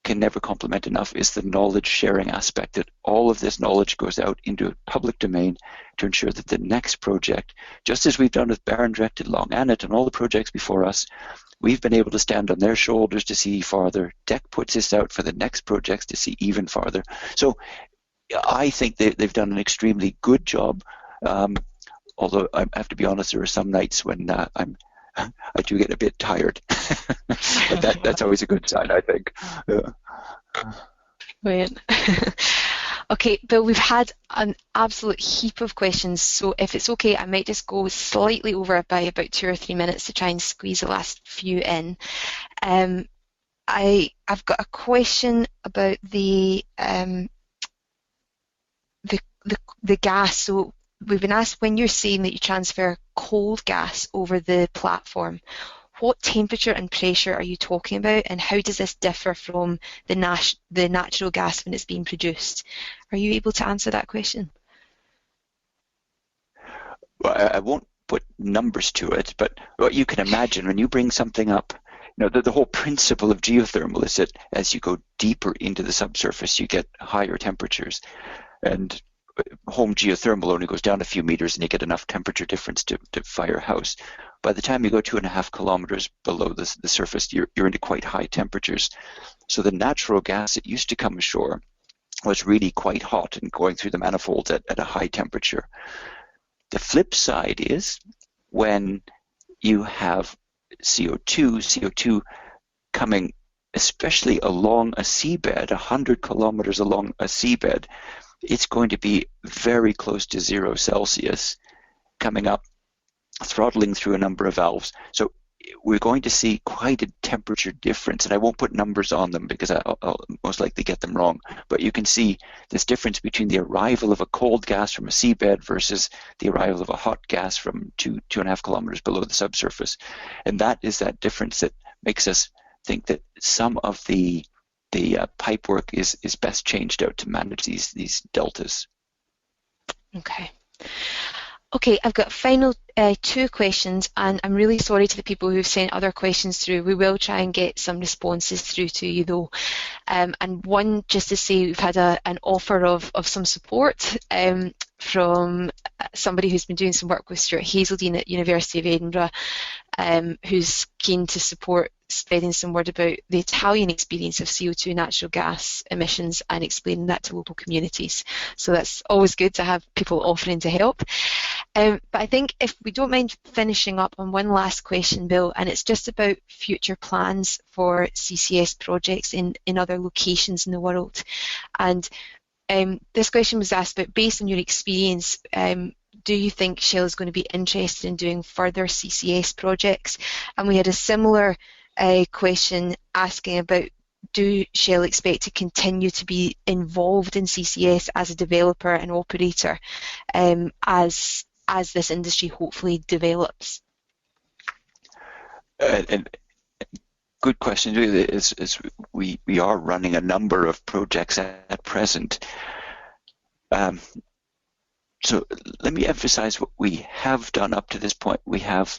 can never compliment enough is the knowledge sharing aspect, that all of this knowledge goes out into public domain to ensure that the next project, just as we've done with Barron Directed, Long Annet, and all the projects before us, we've been able to stand on their shoulders to see farther. DEC puts this out for the next projects to see even farther. So I think they've done an extremely good job, although I have to be honest, there are some nights when I do get a bit tired, but that's always a good sign, I think. Brilliant. Okay, Bill, we've had an absolute heap of questions, so if it's okay, I might just go slightly over by about 2 or 3 minutes to try and squeeze the last few in. I've got a question about the gas. So we've been asked, when you're saying that you transfer cold gas over the platform, what temperature and pressure are you talking about, and how does this differ from the natural gas when it's being produced? Are you able to answer that question? Well, I won't put numbers to it, but what you can imagine when you bring something up, the whole principle of geothermal is that as you go deeper into the subsurface, you get higher temperatures. And home geothermal only goes down a few meters and you get enough temperature difference to fire a house. By the time you go 2.5 kilometers below the surface, you're into quite high temperatures. So the natural gas that used to come ashore was really quite hot and going through the manifolds at a high temperature. The flip side is when you have CO2 coming, especially along a seabed, 100 kilometers along a seabed, it's going to be very close to 0 Celsius coming up, throttling through a number of valves. So we're going to see quite a temperature difference, and I won't put numbers on them because I'll most likely get them wrong, but you can see this difference between the arrival of a cold gas from a seabed versus the arrival of a hot gas from 2.5 kilometers below the subsurface. And that is that difference that makes us think that some of the pipe work is best changed out to manage these deltas. Okay, I've got final 2 questions, and I'm really sorry to the people who've sent other questions through. We will try and get some responses through to you though. And one, just to say, we've had an offer of some support from somebody who's been doing some work with Stuart Hazeldine at University of Edinburgh, who's keen to support spreading some word about the Italian experience of CO2 natural gas emissions and explaining that to local communities. So that's always good to have people offering to help. But I think if we don't mind finishing up on one last question, Bill, and it's just about future plans for CCS projects in other locations in the world. And this question was asked about, based on your experience, do you think Shell is going to be interested in doing further CCS projects? And we had a similar question asking about, do Shell expect to continue to be involved in CCS as a developer and operator as this industry hopefully develops? And good question. We are running a number of projects at present. So let me emphasize what we have done up to this point. We have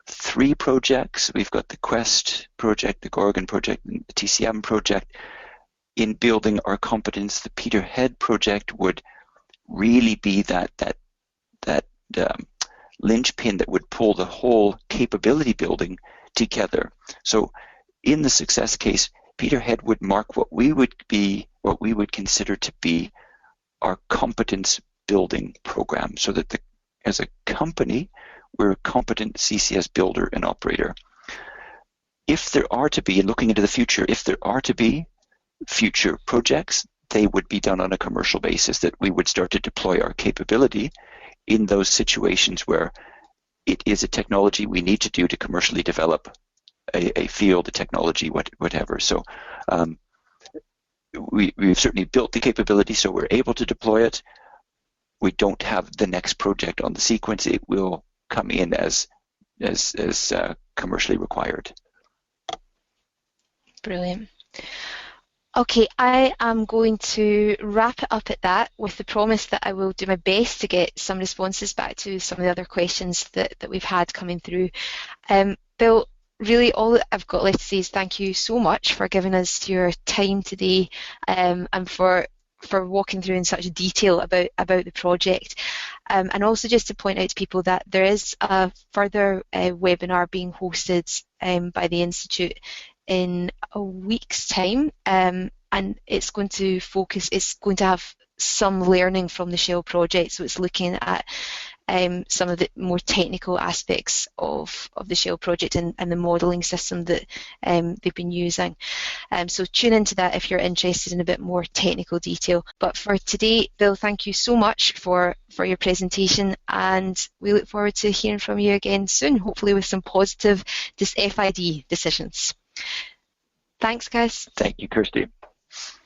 3 projects. We've got the Quest project, the Gorgon project, and the TCM project. In building our competence, the Peterhead project would really be that linchpin that would pull the whole capability building together. So in the success case, Peterhead would mark what we would consider to be our competence building program, so that as a company, we're a competent CCS builder and operator. If there are to be, and looking into the future, if there are to be future projects, they would be done on a commercial basis, that we would start to deploy our capability in those situations where it is a technology we need to do to commercially develop a field, a technology, whatever. So we've certainly built the capability, so we're able to deploy it. We don't have the next project on the sequence. It will come in as commercially required. Brilliant. Okay, I am going to wrap it up at that, with the promise that I will do my best to get some responses back to some of the other questions that we've had coming through. Bill, really all that I've got left to say is thank you so much for giving us your time today, and for walking through in such detail about the project. And also just to point out to people that there is a further webinar being hosted by the Institute in a week's time, and it's going to have some learning from the Shell project, so it's looking at some of the more technical aspects of the Shell project and the modelling system that they've been using. So tune into that if you're interested in a bit more technical detail. But for today, Bill, thank you so much for your presentation, and we look forward to hearing from you again soon, hopefully with some positive FID decisions. Thanks, Chris. Thank you, Kirsty.